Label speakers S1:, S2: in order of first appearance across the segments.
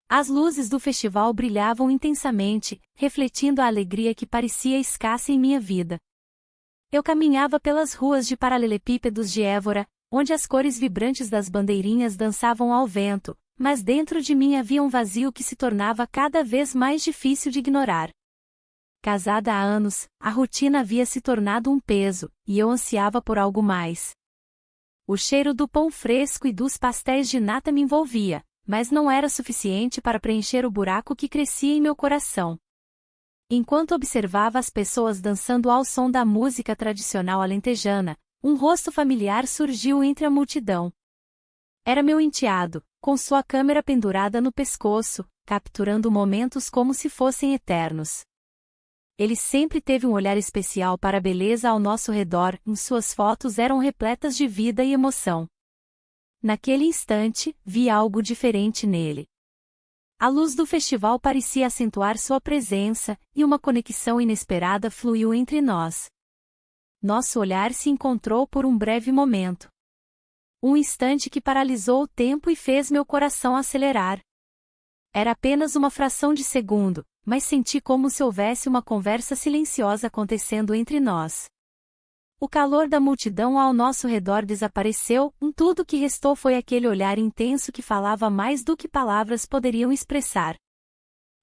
S1: As luzes do festival brilhavam intensamente, refletindo a alegria que parecia escassa em minha vida. Eu caminhava pelas ruas de paralelepípedos de Évora, onde as cores vibrantes das bandeirinhas dançavam ao vento, mas dentro de mim havia um vazio que se tornava cada vez mais difícil de ignorar. Casada há anos, a rotina havia se tornado um peso, e eu ansiava por algo mais. O cheiro do pão fresco e dos pastéis de nata me envolvia, mas não era suficiente para preencher o buraco que crescia em meu coração. Enquanto observava as pessoas dançando ao som da música tradicional alentejana, um rosto familiar surgiu entre a multidão. Era meu enteado, com sua câmera pendurada no pescoço, capturando momentos como se fossem eternos. Ele sempre teve um olhar especial para a beleza ao nosso redor, e suas fotos eram repletas de vida e emoção. Naquele instante, vi algo diferente nele. A luz do festival parecia acentuar sua presença, e uma conexão inesperada fluiu entre nós. Nosso olhar se encontrou por um breve momento. Um instante que paralisou o tempo e fez meu coração acelerar. Era apenas uma fração de segundo, mas senti como se houvesse uma conversa silenciosa acontecendo entre nós. O calor da multidão ao nosso redor desapareceu, tudo que restou foi aquele olhar intenso que falava mais do que palavras poderiam expressar.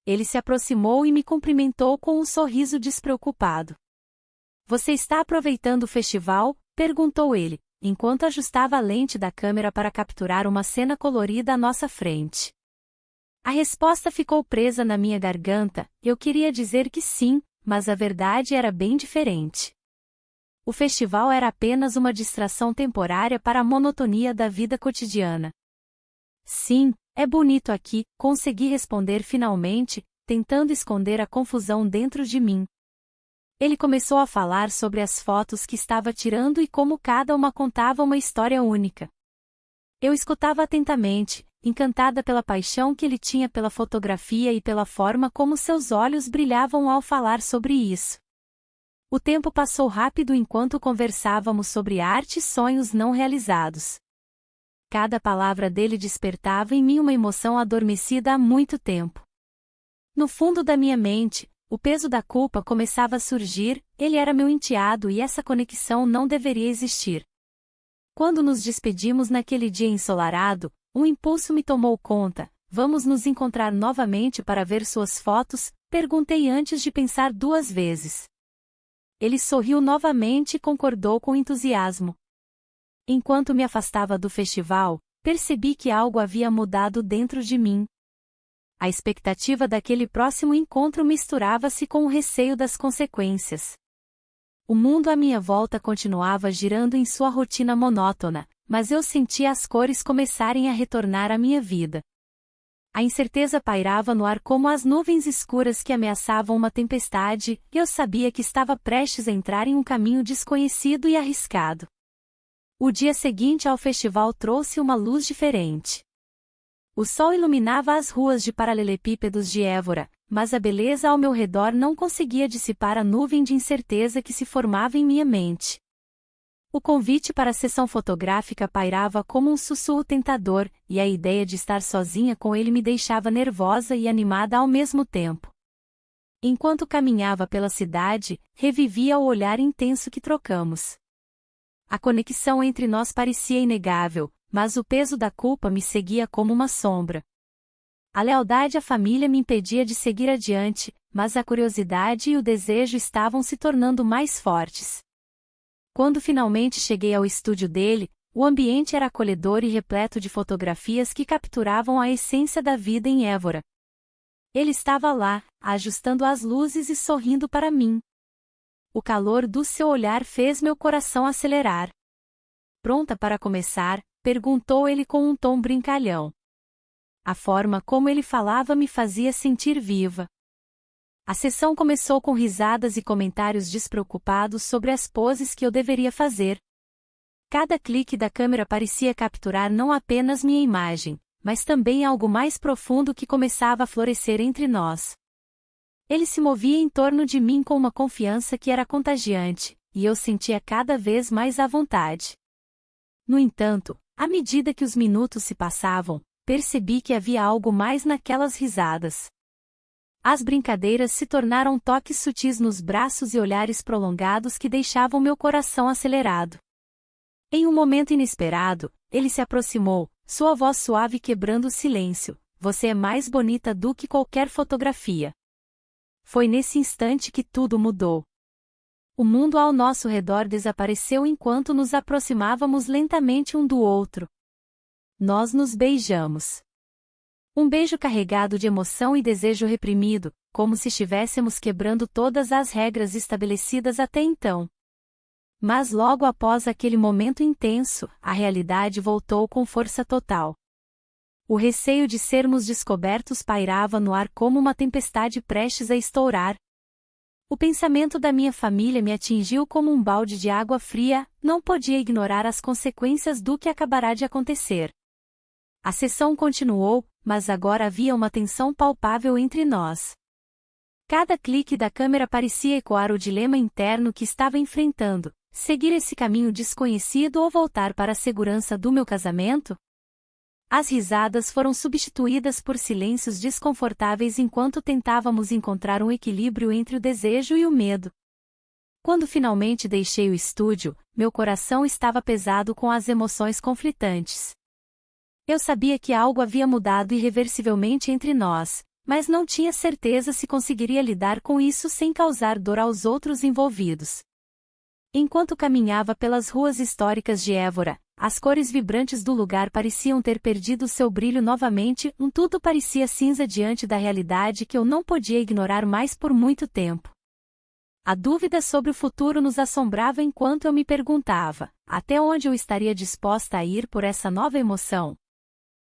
S1: Ele se aproximou e me cumprimentou com um sorriso despreocupado. "Você está aproveitando o festival?", perguntou ele, enquanto ajustava a lente da câmera para capturar uma cena colorida à nossa frente. A resposta ficou presa na minha garganta. Eu queria dizer que sim, mas a verdade era bem diferente. O festival era apenas uma distração temporária para a monotonia da vida cotidiana. "Sim, é bonito aqui", consegui responder finalmente, tentando esconder a confusão dentro de mim. Ele começou a falar sobre as fotos que estava tirando e como cada uma contava uma história única. Eu escutava atentamente, encantada pela paixão que ele tinha pela fotografia e pela forma como seus olhos brilhavam ao falar sobre isso. O tempo passou rápido enquanto conversávamos sobre arte e sonhos não realizados. Cada palavra dele despertava em mim uma emoção adormecida há muito tempo. No fundo da minha mente, o peso da culpa começava a surgir. Ele era meu enteado e essa conexão não deveria existir. Quando nos despedimos naquele dia ensolarado, um impulso me tomou conta. "Vamos nos encontrar novamente para ver suas fotos?", perguntei antes de pensar duas vezes. Ele sorriu novamente e concordou com entusiasmo. Enquanto me afastava do festival, percebi que algo havia mudado dentro de mim. A expectativa daquele próximo encontro misturava-se com o receio das consequências. O mundo à minha volta continuava girando em sua rotina monótona, mas eu sentia as cores começarem a retornar à minha vida. A incerteza pairava no ar como as nuvens escuras que ameaçavam uma tempestade, e eu sabia que estava prestes a entrar em um caminho desconhecido e arriscado. O dia seguinte ao festival trouxe uma luz diferente. O sol iluminava as ruas de paralelepípedos de Évora, mas a beleza ao meu redor não conseguia dissipar a nuvem de incerteza que se formava em minha mente. O convite para a sessão fotográfica pairava como um sussurro tentador, e a ideia de estar sozinha com ele me deixava nervosa e animada ao mesmo tempo. Enquanto caminhava pela cidade, revivia o olhar intenso que trocamos. A conexão entre nós parecia inegável, mas o peso da culpa me seguia como uma sombra. A lealdade à família me impedia de seguir adiante, mas a curiosidade e o desejo estavam se tornando mais fortes. Quando finalmente cheguei ao estúdio dele, o ambiente era acolhedor e repleto de fotografias que capturavam a essência da vida em Évora. Ele estava lá, ajustando as luzes e sorrindo para mim. O calor do seu olhar fez meu coração acelerar. "Pronta para começar?", perguntou ele com um tom brincalhão. A forma como ele falava me fazia sentir viva. A sessão começou com risadas e comentários despreocupados sobre as poses que eu deveria fazer. Cada clique da câmera parecia capturar não apenas minha imagem, mas também algo mais profundo que começava a florescer entre nós. Ele se movia em torno de mim com uma confiança que era contagiante, e eu sentia cada vez mais à vontade. No entanto, à medida que os minutos se passavam, percebi que havia algo mais naquelas risadas. As brincadeiras se tornaram toques sutis nos braços e olhares prolongados que deixavam meu coração acelerado. Em um momento inesperado, ele se aproximou, sua voz suave quebrando o silêncio. Você é mais bonita do que qualquer fotografia. Foi nesse instante que tudo mudou. O mundo ao nosso redor desapareceu enquanto nos aproximávamos lentamente um do outro. Nós nos beijamos. Um beijo carregado de emoção e desejo reprimido, como se estivéssemos quebrando todas as regras estabelecidas até então. Mas logo após aquele momento intenso, a realidade voltou com força total. O receio de sermos descobertos pairava no ar como uma tempestade prestes a estourar. O pensamento da minha família me atingiu como um balde de água fria, não podia ignorar as consequências do que acabará de acontecer. A sessão continuou, mas agora havia uma tensão palpável entre nós. Cada clique da câmera parecia ecoar o dilema interno que estava enfrentando: seguir esse caminho desconhecido ou voltar para a segurança do meu casamento? As risadas foram substituídas por silêncios desconfortáveis enquanto tentávamos encontrar um equilíbrio entre o desejo e o medo. Quando finalmente deixei o estúdio, meu coração estava pesado com as emoções conflitantes. Eu sabia que algo havia mudado irreversivelmente entre nós, mas não tinha certeza se conseguiria lidar com isso sem causar dor aos outros envolvidos. Enquanto caminhava pelas ruas históricas de Évora, as cores vibrantes do lugar pareciam ter perdido seu brilho novamente, tudo parecia cinza diante da realidade que eu não podia ignorar mais por muito tempo. A dúvida sobre o futuro nos assombrava enquanto eu me perguntava: até onde eu estaria disposta a ir por essa nova emoção?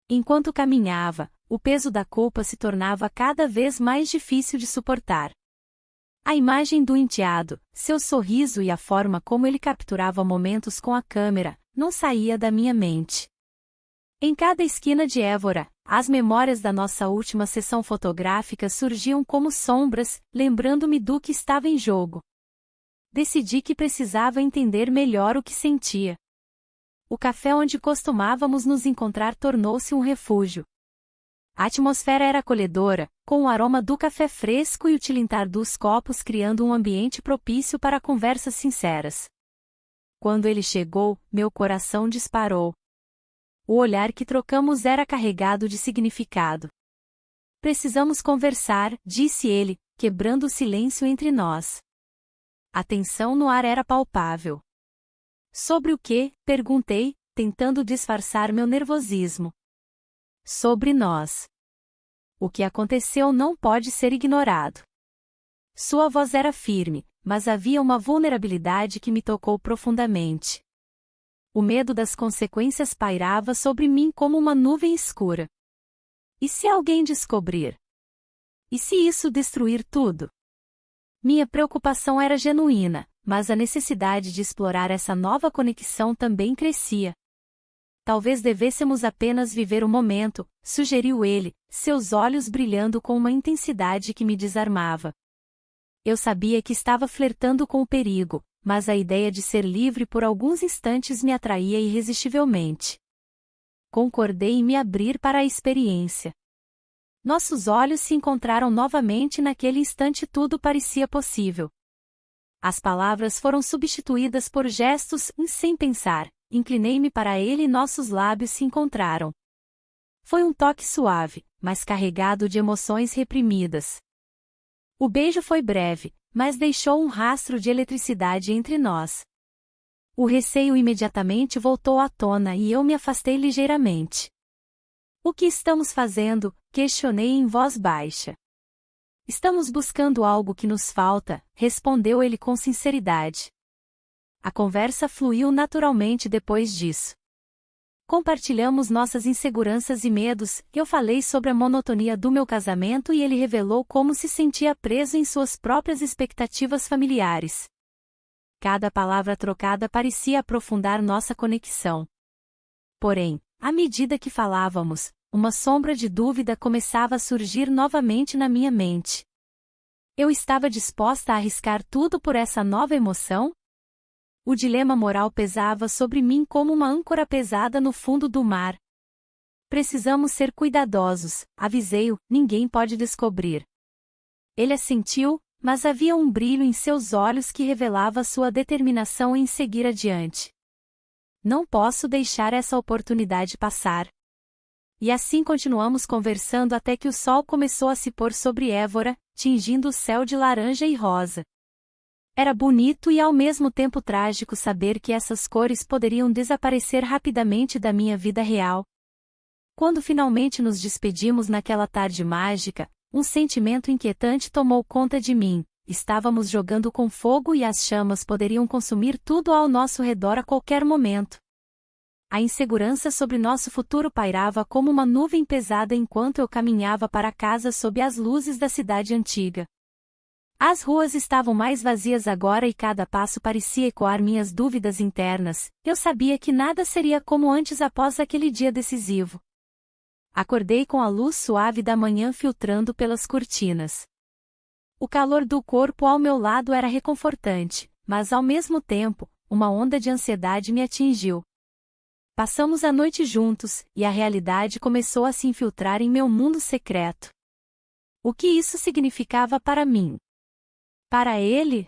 S1: Enquanto caminhava, o peso da culpa se tornava cada vez mais difícil de suportar. A imagem do enteado, seu sorriso e a forma como ele capturava momentos com a câmera, não saía da minha mente. Em cada esquina de Évora, as memórias da nossa última sessão fotográfica surgiam como sombras, lembrando-me do que estava em jogo. Decidi que precisava entender melhor o que sentia. O café onde costumávamos nos encontrar tornou-se um refúgio. A atmosfera era acolhedora, com o aroma do café fresco e o tilintar dos copos criando um ambiente propício para conversas sinceras. Quando ele chegou, meu coração disparou. O olhar que trocamos era carregado de significado. Precisamos conversar, disse ele, quebrando o silêncio entre nós. A tensão no ar era palpável. Sobre o que? Perguntei, tentando disfarçar meu nervosismo. Sobre nós. O que aconteceu não pode ser ignorado. Sua voz era firme, mas havia uma vulnerabilidade que me tocou profundamente. O medo das consequências pairava sobre mim como uma nuvem escura. E se alguém descobrir? E se isso destruir tudo? Minha preocupação era genuína, mas a necessidade de explorar essa nova conexão também crescia. Talvez devêssemos apenas viver o momento, sugeriu ele, seus olhos brilhando com uma intensidade que me desarmava. Eu sabia que estava flertando com o perigo, mas a ideia de ser livre por alguns instantes me atraía irresistivelmente. Concordei em me abrir para a experiência. Nossos olhos se encontraram novamente e naquele instante tudo parecia possível. As palavras foram substituídas por gestos, sem pensar. Inclinei-me para ele e nossos lábios se encontraram. Foi um toque suave, mas carregado de emoções reprimidas. O beijo foi breve, mas deixou um rastro de eletricidade entre nós. O receio imediatamente voltou à tona e eu me afastei ligeiramente. O que estamos fazendo? Questionei em voz baixa. Estamos buscando algo que nos falta, respondeu ele com sinceridade. A conversa fluiu naturalmente depois disso. Compartilhamos nossas inseguranças e medos, eu falei sobre a monotonia do meu casamento e ele revelou como se sentia preso em suas próprias expectativas familiares. Cada palavra trocada parecia aprofundar nossa conexão. Porém, à medida que falávamos, uma sombra de dúvida começava a surgir novamente na minha mente. Eu estava disposta a arriscar tudo por essa nova emoção? O dilema moral pesava sobre mim como uma âncora pesada no fundo do mar. Precisamos ser cuidadosos, avisei-o, ninguém pode descobrir. Ele assentiu, mas havia um brilho em seus olhos que revelava sua determinação em seguir adiante. Não posso deixar essa oportunidade passar. E assim continuamos conversando até que o sol começou a se pôr sobre Évora, tingindo o céu de laranja e rosa. Era bonito e ao mesmo tempo trágico saber que essas cores poderiam desaparecer rapidamente da minha vida real. Quando finalmente nos despedimos naquela tarde mágica, um sentimento inquietante tomou conta de mim. Estávamos jogando com fogo e as chamas poderiam consumir tudo ao nosso redor a qualquer momento. A insegurança sobre nosso futuro pairava como uma nuvem pesada enquanto eu caminhava para casa sob as luzes da cidade antiga. As ruas estavam mais vazias agora e cada passo parecia ecoar minhas dúvidas internas. Eu sabia que nada seria como antes após aquele dia decisivo. Acordei com a luz suave da manhã filtrando pelas cortinas. O calor do corpo ao meu lado era reconfortante, mas ao mesmo tempo, uma onda de ansiedade me atingiu. Passamos a noite juntos, e a realidade começou a se infiltrar em meu mundo secreto. O que isso significava para mim? Para ele?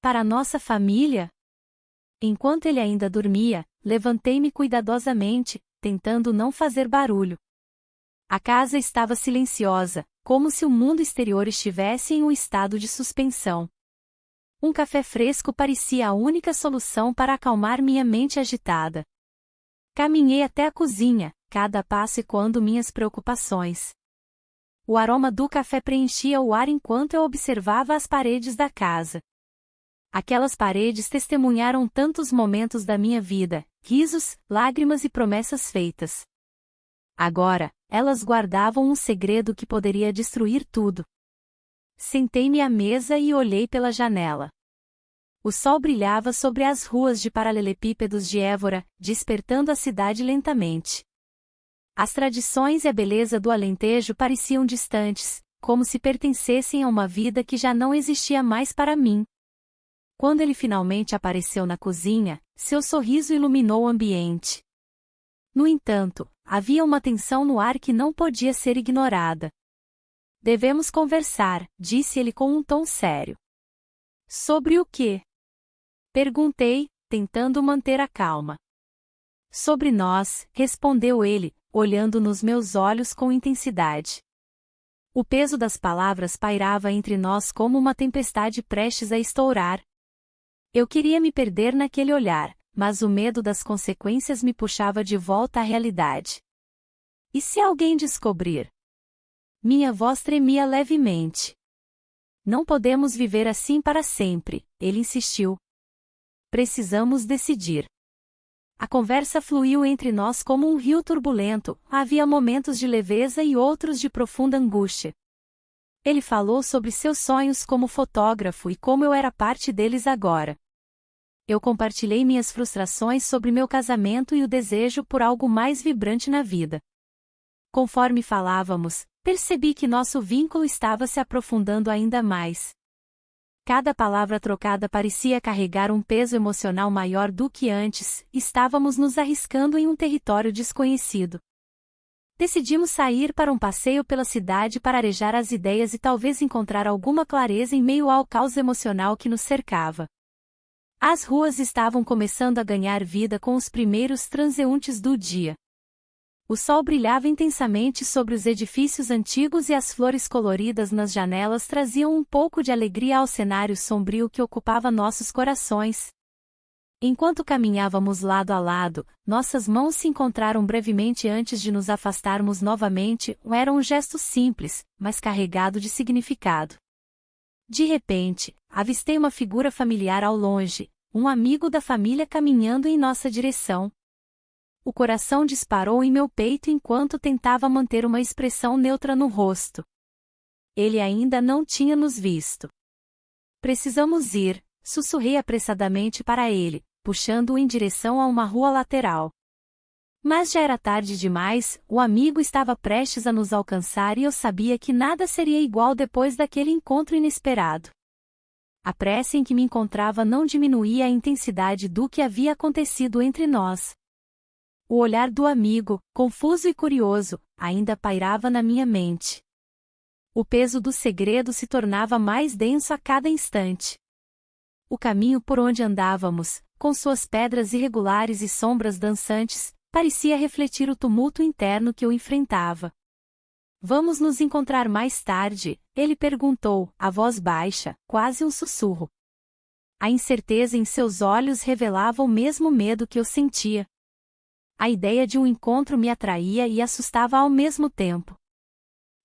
S1: Para nossa família? Enquanto ele ainda dormia, levantei-me cuidadosamente, tentando não fazer barulho. A casa estava silenciosa, como se o mundo exterior estivesse em um estado de suspensão. Um café fresco parecia a única solução para acalmar minha mente agitada. Caminhei até a cozinha, cada passo ecoando minhas preocupações. O aroma do café preenchia o ar enquanto eu observava as paredes da casa. Aquelas paredes testemunharam tantos momentos da minha vida, risos, lágrimas e promessas feitas. Agora, elas guardavam um segredo que poderia destruir tudo. Sentei-me à mesa e olhei pela janela. O sol brilhava sobre as ruas de paralelepípedos de Évora, despertando a cidade lentamente. As tradições e a beleza do Alentejo pareciam distantes, como se pertencessem a uma vida que já não existia mais para mim. Quando ele finalmente apareceu na cozinha, seu sorriso iluminou o ambiente. No entanto, havia uma tensão no ar que não podia ser ignorada. Devemos conversar, disse ele com um tom sério. Sobre o quê? Perguntei, tentando manter a calma. Sobre nós, respondeu ele, olhando nos meus olhos com intensidade. O peso das palavras pairava entre nós como uma tempestade prestes a estourar. Eu queria me perder naquele olhar, mas o medo das consequências me puxava de volta à realidade. E se alguém descobrir? Minha voz tremia levemente. Não podemos viver assim para sempre, ele insistiu. Precisamos decidir. A conversa fluiu entre nós como um rio turbulento, havia momentos de leveza e outros de profunda angústia. Ele falou sobre seus sonhos como fotógrafo e como eu era parte deles agora. Eu compartilhei minhas frustrações sobre meu casamento e o desejo por algo mais vibrante na vida. Conforme falávamos, percebi que nosso vínculo estava se aprofundando ainda mais. Cada palavra trocada parecia carregar um peso emocional maior do que antes, estávamos nos arriscando em um território desconhecido. Decidimos sair para um passeio pela cidade para arejar as ideias e talvez encontrar alguma clareza em meio ao caos emocional que nos cercava. As ruas estavam começando a ganhar vida com os primeiros transeuntes do dia. O sol brilhava intensamente sobre os edifícios antigos e as flores coloridas nas janelas traziam um pouco de alegria ao cenário sombrio que ocupava nossos corações. Enquanto caminhávamos lado a lado, nossas mãos se encontraram brevemente antes de nos afastarmos novamente. Era um gesto simples, mas carregado de significado. De repente, avistei uma figura familiar ao longe, um amigo da família caminhando em nossa direção. O coração disparou em meu peito enquanto tentava manter uma expressão neutra no rosto. Ele ainda não tinha nos visto. Precisamos ir, sussurrei apressadamente para ele, puxando-o em direção a uma rua lateral. Mas já era tarde demais, o amigo estava prestes a nos alcançar e eu sabia que nada seria igual depois daquele encontro inesperado. A pressa em que me encontrava não diminuía a intensidade do que havia acontecido entre nós. O olhar do amigo, confuso e curioso, ainda pairava na minha mente. O peso do segredo se tornava mais denso a cada instante. O caminho por onde andávamos, com suas pedras irregulares e sombras dançantes, parecia refletir o tumulto interno que eu enfrentava. Vamos nos encontrar mais tarde, ele perguntou, a voz baixa, quase um sussurro. A incerteza em seus olhos revelava o mesmo medo que eu sentia. A ideia de um encontro me atraía e assustava ao mesmo tempo.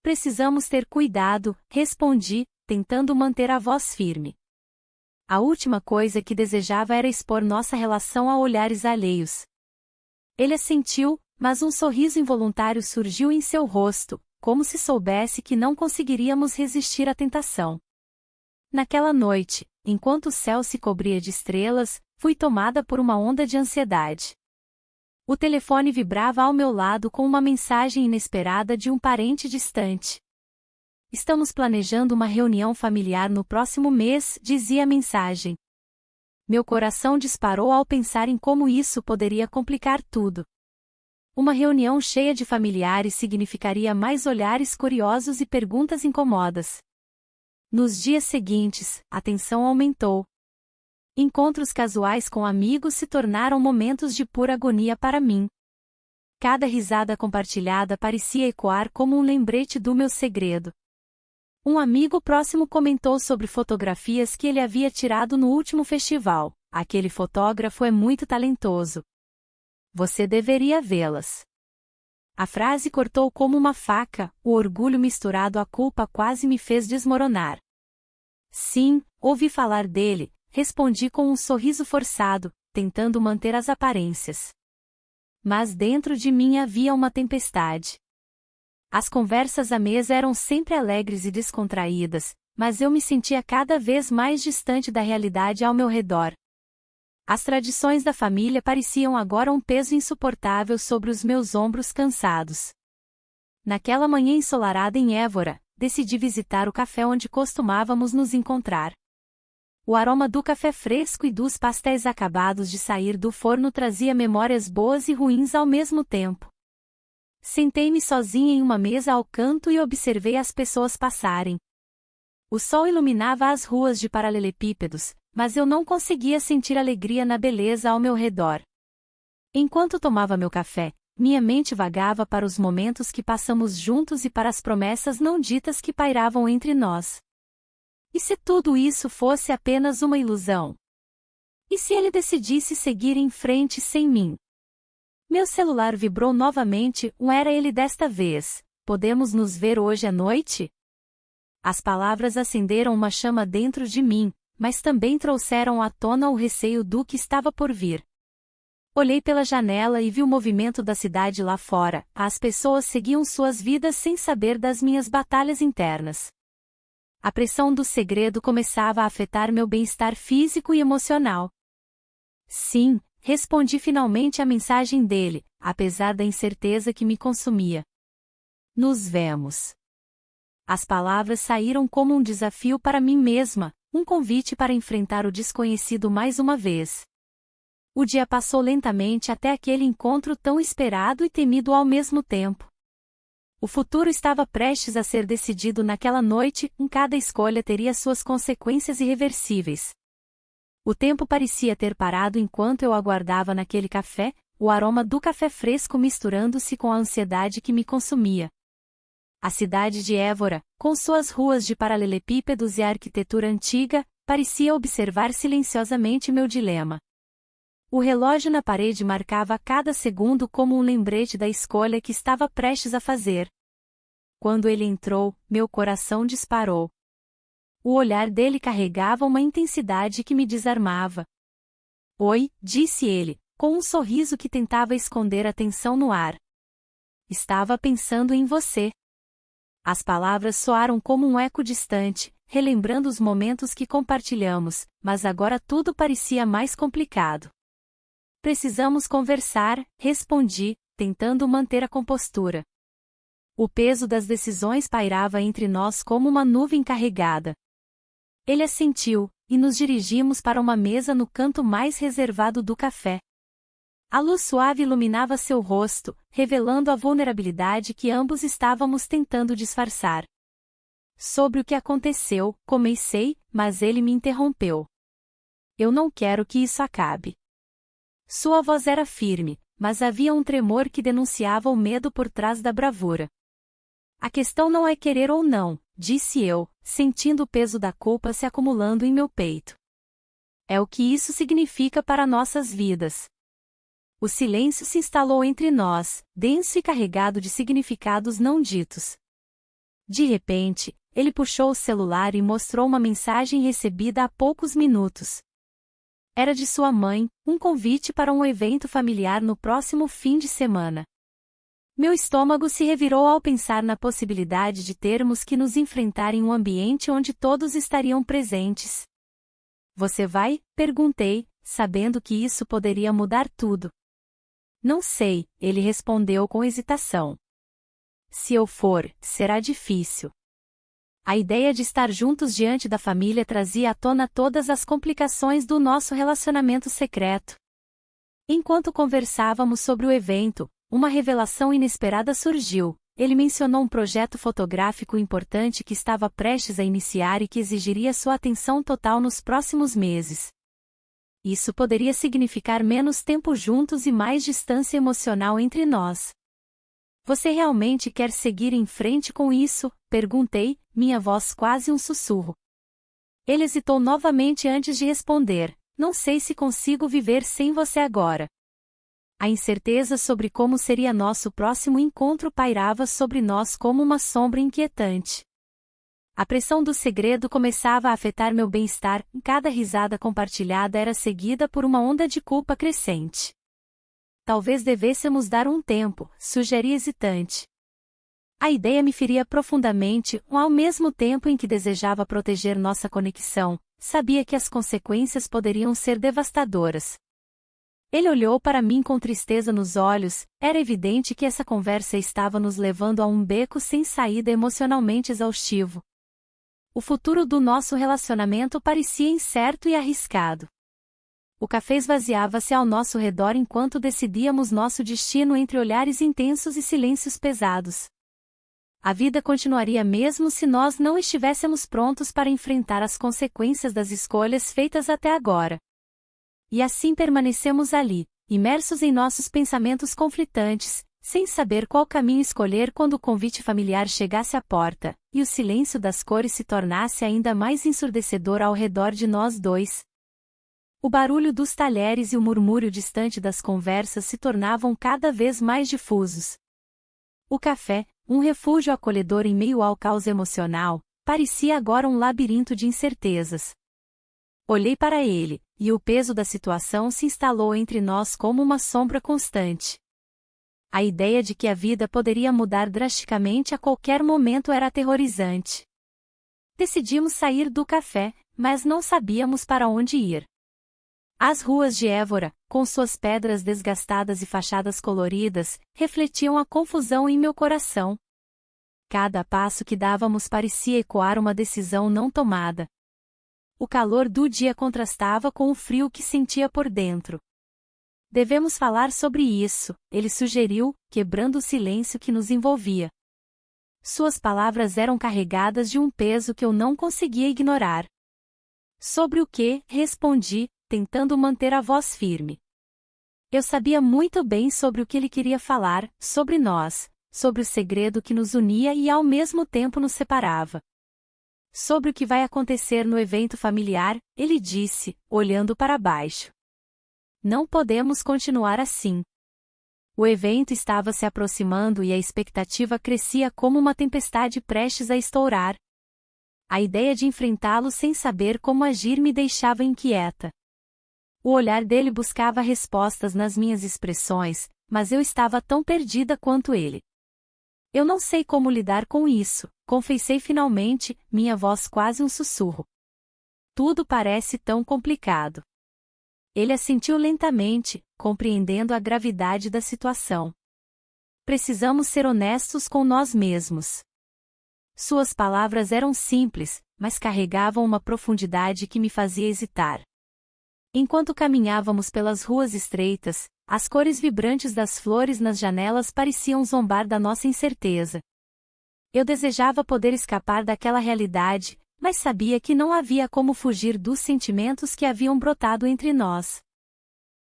S1: Precisamos ter cuidado, respondi, tentando manter a voz firme. A última coisa que desejava era expor nossa relação a olhares alheios. Ele assentiu, mas um sorriso involuntário surgiu em seu rosto, como se soubesse que não conseguiríamos resistir à tentação. Naquela noite, enquanto o céu se cobria de estrelas, fui tomada por uma onda de ansiedade. O telefone vibrava ao meu lado com uma mensagem inesperada de um parente distante. Estamos planejando uma reunião familiar no próximo mês, dizia a mensagem. Meu coração disparou ao pensar em como isso poderia complicar tudo. Uma reunião cheia de familiares significaria mais olhares curiosos e perguntas incômodas. Nos dias seguintes, a tensão aumentou. Encontros casuais com amigos se tornaram momentos de pura agonia para mim. Cada risada compartilhada parecia ecoar como um lembrete do meu segredo. Um amigo próximo comentou sobre fotografias que ele havia tirado no último festival. Aquele fotógrafo é muito talentoso. Você deveria vê-las. A frase cortou como uma faca, o orgulho misturado à culpa quase me fez desmoronar. Sim, ouvi falar dele, respondi com um sorriso forçado, tentando manter as aparências. Mas dentro de mim havia uma tempestade. As conversas à mesa eram sempre alegres e descontraídas, mas eu me sentia cada vez mais distante da realidade ao meu redor. As tradições da família pareciam agora um peso insuportável sobre os meus ombros cansados. Naquela manhã ensolarada em Évora, decidi visitar o café onde costumávamos nos encontrar. O aroma do café fresco e dos pastéis acabados de sair do forno trazia memórias boas e ruins ao mesmo tempo. Sentei-me sozinha em uma mesa ao canto e observei as pessoas passarem. O sol iluminava as ruas de paralelepípedos, mas eu não conseguia sentir alegria na beleza ao meu redor. Enquanto tomava meu café, minha mente vagava para os momentos que passamos juntos e para as promessas não ditas que pairavam entre nós. E se tudo isso fosse apenas uma ilusão? E se ele decidisse seguir em frente sem mim? Meu celular vibrou novamente, era ele desta vez. Podemos nos ver hoje à noite? As palavras acenderam uma chama dentro de mim, mas também trouxeram à tona o receio do que estava por vir. Olhei pela janela e vi o movimento da cidade lá fora. As pessoas seguiam suas vidas sem saber das minhas batalhas internas. A pressão do segredo começava a afetar meu bem-estar físico e emocional. Sim, respondi finalmente à mensagem dele, apesar da incerteza que me consumia. Nos vemos. As palavras saíram como um desafio para mim mesma, um convite para enfrentar o desconhecido mais uma vez. O dia passou lentamente até aquele encontro tão esperado e temido ao mesmo tempo. O futuro estava prestes a ser decidido naquela noite, cada escolha teria suas consequências irreversíveis. O tempo parecia ter parado enquanto eu aguardava naquele café, o aroma do café fresco misturando-se com a ansiedade que me consumia. A cidade de Évora, com suas ruas de paralelepípedos e a arquitetura antiga, parecia observar silenciosamente meu dilema. O relógio na parede marcava cada segundo como um lembrete da escolha que estava prestes a fazer. Quando ele entrou, meu coração disparou. O olhar dele carregava uma intensidade que me desarmava. Oi, disse ele, com um sorriso que tentava esconder a tensão no ar. Estava pensando em você. As palavras soaram como um eco distante, relembrando os momentos que compartilhamos, mas agora tudo parecia mais complicado. Precisamos conversar, respondi, tentando manter a compostura. O peso das decisões pairava entre nós como uma nuvem carregada. Ele assentiu, e nos dirigimos para uma mesa no canto mais reservado do café. A luz suave iluminava seu rosto, revelando a vulnerabilidade que ambos estávamos tentando disfarçar. Sobre o que aconteceu, comecei, mas ele me interrompeu. Eu não quero que isso acabe. Sua voz era firme, mas havia um tremor que denunciava o medo por trás da bravura. A questão não é querer ou não, disse eu, sentindo o peso da culpa se acumulando em meu peito. É o que isso significa para nossas vidas. O silêncio se instalou entre nós, denso e carregado de significados não ditos. De repente, ele puxou o celular e mostrou uma mensagem recebida há poucos minutos. Era de sua mãe, um convite para um evento familiar no próximo fim de semana. Meu estômago se revirou ao pensar na possibilidade de termos que nos enfrentar em um ambiente onde todos estariam presentes. Você vai? Perguntei, sabendo que isso poderia mudar tudo. Não sei, ele respondeu com hesitação. Se eu for, será difícil. A ideia de estar juntos diante da família trazia à tona todas as complicações do nosso relacionamento secreto. Enquanto conversávamos sobre o evento, uma revelação inesperada surgiu. Ele mencionou um projeto fotográfico importante que estava prestes a iniciar e que exigiria sua atenção total nos próximos meses. Isso poderia significar menos tempo juntos e mais distância emocional entre nós. Você realmente quer seguir em frente com isso? Perguntei, minha voz quase um sussurro. Ele hesitou novamente antes de responder. Não sei se consigo viver sem você agora. A incerteza sobre como seria nosso próximo encontro pairava sobre nós como uma sombra inquietante. A pressão do segredo começava a afetar meu bem-estar, e cada risada compartilhada era seguida por uma onda de culpa crescente. Talvez devêssemos dar um tempo, sugeri hesitante. A ideia me feria profundamente, ao mesmo tempo em que desejava proteger nossa conexão, sabia que as consequências poderiam ser devastadoras. Ele olhou para mim com tristeza nos olhos, era evidente que essa conversa estava nos levando a um beco sem saída emocionalmente exaustivo. O futuro do nosso relacionamento parecia incerto e arriscado. O café esvaziava-se ao nosso redor enquanto decidíamos nosso destino entre olhares intensos e silêncios pesados. A vida continuaria mesmo se nós não estivéssemos prontos para enfrentar as consequências das escolhas feitas até agora. E assim permanecemos ali, imersos em nossos pensamentos conflitantes, sem saber qual caminho escolher quando o convite familiar chegasse à porta, e o silêncio das cores se tornasse ainda mais ensurdecedor ao redor de nós dois. O barulho dos talheres e o murmúrio distante das conversas se tornavam cada vez mais difusos. O café, um refúgio acolhedor em meio ao caos emocional, parecia agora um labirinto de incertezas. Olhei para ele, e o peso da situação se instalou entre nós como uma sombra constante. A ideia de que a vida poderia mudar drasticamente a qualquer momento era aterrorizante. Decidimos sair do café, mas não sabíamos para onde ir. As ruas de Évora, com suas pedras desgastadas e fachadas coloridas, refletiam a confusão em meu coração. Cada passo que dávamos parecia ecoar uma decisão não tomada. O calor do dia contrastava com o frio que sentia por dentro. Devemos falar sobre isso, ele sugeriu, quebrando o silêncio que nos envolvia. Suas palavras eram carregadas de um peso que eu não conseguia ignorar. Sobre o que, respondi, tentando manter a voz firme. Eu sabia muito bem sobre o que ele queria falar, sobre nós, sobre o segredo que nos unia e ao mesmo tempo nos separava. Sobre o que vai acontecer no evento familiar, ele disse, olhando para baixo. Não podemos continuar assim. O evento estava se aproximando e a expectativa crescia como uma tempestade prestes a estourar. A ideia de enfrentá-lo sem saber como agir me deixava inquieta. O olhar dele buscava respostas nas minhas expressões, mas eu estava tão perdida quanto ele. Eu não sei como lidar com isso, confessei finalmente, minha voz quase um sussurro. Tudo parece tão complicado. Ele assentiu lentamente, compreendendo a gravidade da situação. Precisamos ser honestos com nós mesmos. Suas palavras eram simples, mas carregavam uma profundidade que me fazia hesitar. Enquanto caminhávamos pelas ruas estreitas, As cores vibrantes das flores nas janelas pareciam zombar da nossa incerteza. Eu desejava poder escapar daquela realidade, mas sabia que não havia como fugir dos sentimentos que haviam brotado entre nós.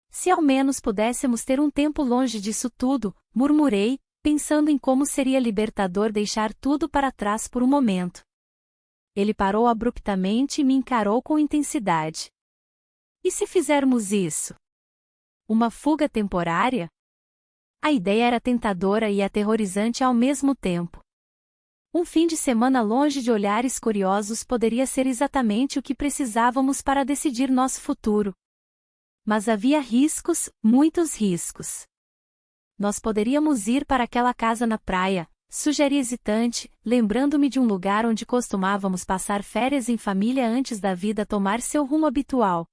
S1: Se ao menos pudéssemos ter um tempo longe disso tudo, murmurei, pensando em como seria libertador deixar tudo para trás por um momento. Ele parou abruptamente e me encarou com intensidade. E se fizermos isso? Uma fuga temporária? A ideia era tentadora e aterrorizante ao mesmo tempo. Um fim de semana longe de olhares curiosos poderia ser exatamente o que precisávamos para decidir nosso futuro. Mas havia riscos, muitos riscos. Nós poderíamos ir para aquela casa na praia, sugeri hesitante, lembrando-me de um lugar onde costumávamos passar férias em família antes da vida tomar seu rumo habitual.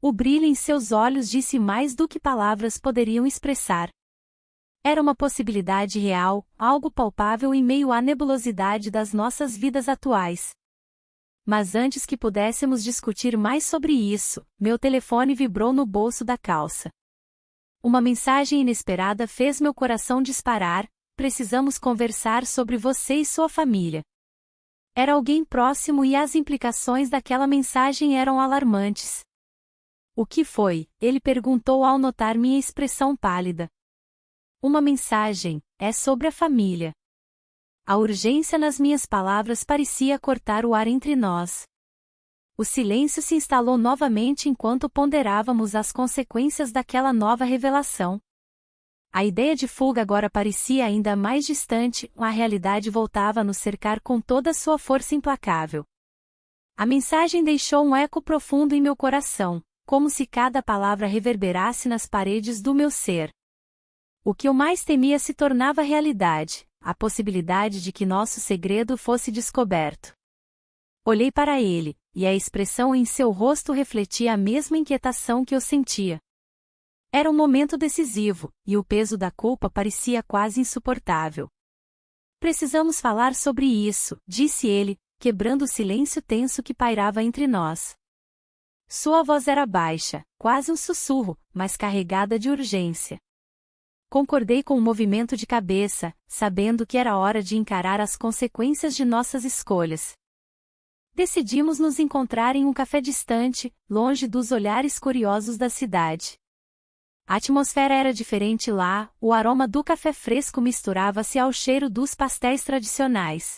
S1: O brilho em seus olhos disse mais do que palavras poderiam expressar. Era uma possibilidade real, algo palpável em meio à nebulosidade das nossas vidas atuais. Mas antes que pudéssemos discutir mais sobre isso, meu telefone vibrou no bolso da calça. Uma mensagem inesperada fez meu coração disparar: precisamos conversar sobre você e sua família. Era alguém próximo e as implicações daquela mensagem eram alarmantes. O que foi? Ele perguntou ao notar minha expressão pálida. Uma mensagem, é sobre a família. A urgência nas minhas palavras parecia cortar o ar entre nós. O silêncio se instalou novamente enquanto ponderávamos as consequências daquela nova revelação. A ideia de fuga agora parecia ainda mais distante, a realidade voltava a nos cercar com toda sua força implacável. A mensagem deixou um eco profundo em meu coração, como se cada palavra reverberasse nas paredes do meu ser. O que eu mais temia se tornava realidade, a possibilidade de que nosso segredo fosse descoberto. Olhei para ele, e a expressão em seu rosto refletia a mesma inquietação que eu sentia. Era um momento decisivo, e o peso da culpa parecia quase insuportável. Precisamos falar sobre isso, disse ele, quebrando o silêncio tenso que pairava entre nós. Sua voz era baixa, quase um sussurro, mas carregada de urgência. Concordei com o movimento de cabeça, sabendo que era hora de encarar as consequências de nossas escolhas. Decidimos nos encontrar em um café distante, longe dos olhares curiosos da cidade. A atmosfera era diferente lá, o aroma do café fresco misturava-se ao cheiro dos pastéis tradicionais.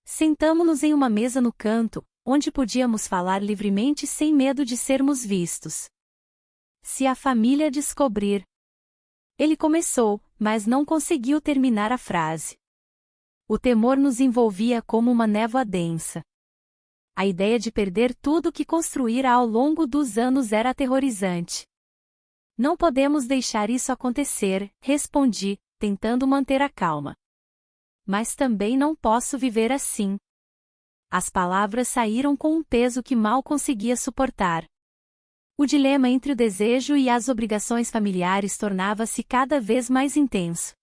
S1: Sentamo-nos em uma mesa no canto, onde podíamos falar livremente sem medo de sermos vistos. Se a família descobrir... Ele começou, mas não conseguiu terminar a frase. O temor nos envolvia como uma névoa densa. A ideia de perder tudo que construíra ao longo dos anos era aterrorizante. Não podemos deixar isso acontecer, respondi, tentando manter a calma. Mas também não posso viver assim. As palavras saíram com um peso que mal conseguia suportar. O dilema entre o desejo e as obrigações familiares tornava-se cada vez mais intenso.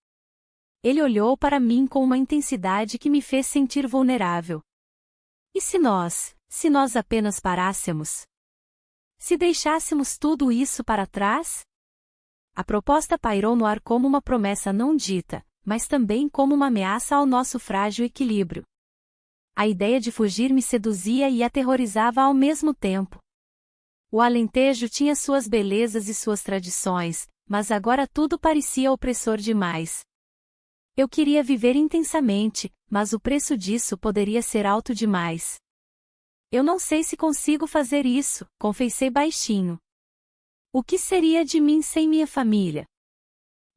S1: Ele olhou para mim com uma intensidade que me fez sentir vulnerável. E se nós apenas parássemos? Se deixássemos tudo isso para trás? A proposta pairou no ar como uma promessa não dita, mas também como uma ameaça ao nosso frágil equilíbrio. A ideia de fugir me seduzia e aterrorizava ao mesmo tempo. O Alentejo tinha suas belezas e suas tradições, mas agora tudo parecia opressor demais. Eu queria viver intensamente, mas o preço disso poderia ser alto demais. Eu não sei se consigo fazer isso, confessei baixinho. O que seria de mim sem minha família?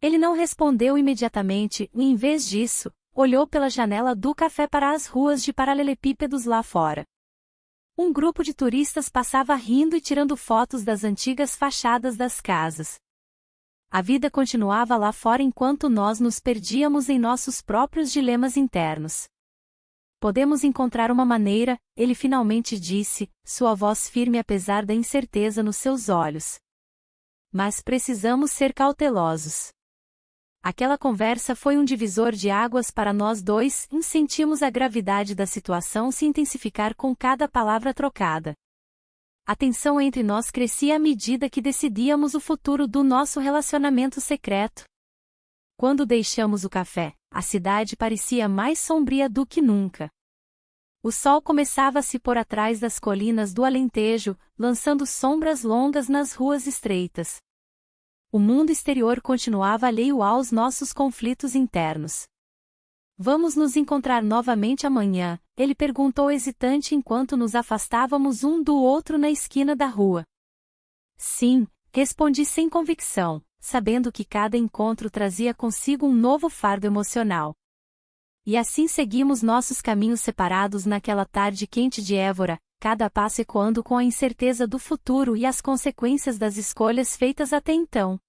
S1: Ele não respondeu imediatamente e, em vez disso, olhou pela janela do café para as ruas de paralelepípedos lá fora. Um grupo de turistas passava rindo e tirando fotos das antigas fachadas das casas. A vida continuava lá fora enquanto nós nos perdíamos em nossos próprios dilemas internos. Podemos encontrar uma maneira, ele finalmente disse, sua voz firme apesar da incerteza nos seus olhos. Mas precisamos ser cautelosos. Aquela conversa foi um divisor de águas para nós dois e sentimos a gravidade da situação se intensificar com cada palavra trocada. A tensão entre nós crescia à medida que decidíamos o futuro do nosso relacionamento secreto. Quando deixamos o café, a cidade parecia mais sombria do que nunca. O sol começava a se pôr atrás das colinas do Alentejo, lançando sombras longas nas ruas estreitas. O mundo exterior continuava alheio aos nossos conflitos internos. Vamos nos encontrar novamente amanhã, ele perguntou hesitante enquanto nos afastávamos um do outro na esquina da rua. Sim, respondi sem convicção, sabendo que cada encontro trazia consigo um novo fardo emocional. E assim seguimos nossos caminhos separados naquela tarde quente de Évora, cada passo ecoando com a incerteza do futuro e as consequências das escolhas feitas até então.